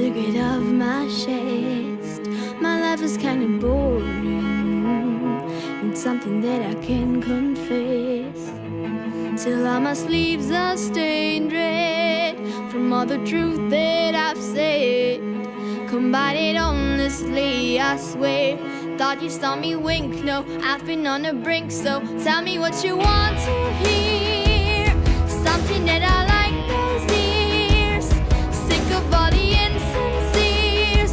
secret of my chest. My life is kinda boring. It's something that I can confess. Till all my sleeves are stained red from all the truth that I've said. Combined honestly, I swear. Thought you saw me wink, no, I've been on the brink. So tell me what you want to hear. Something that I like those ears. Sick of all the insinceres.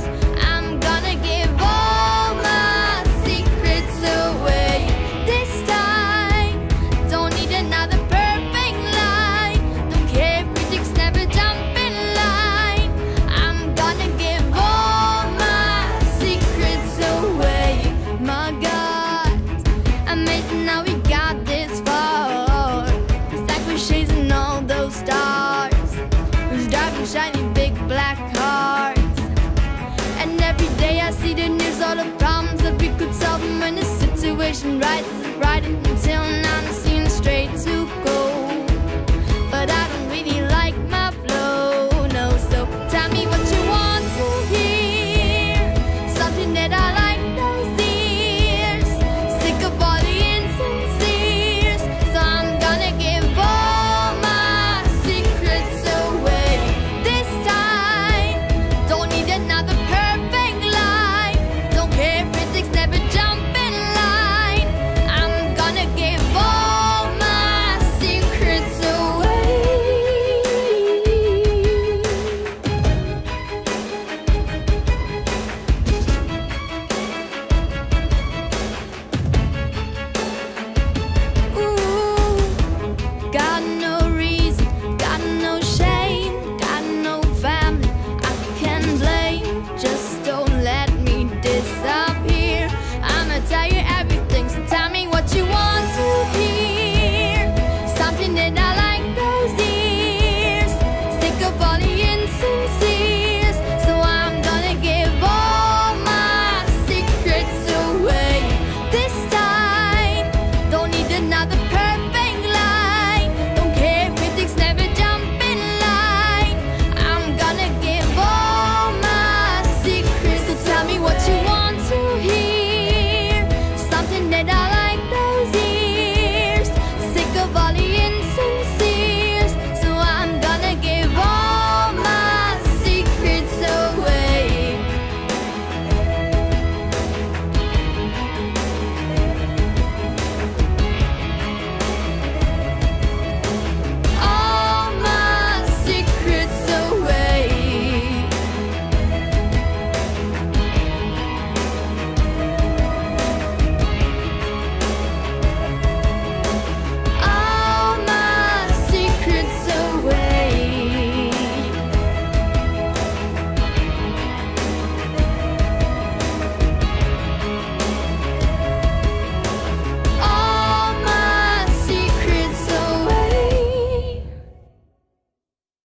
I'm gonna give all my secrets away this time. Don't need another perfect lie. Don't care if critics never jump in line. I'm gonna give all my secrets away. My God, amazing how we got this far. It's like we're chasing all those stars, who's driving shiny big black cars. And every day I see the news, all the problems that we could solve. And when the situation rises, right until now.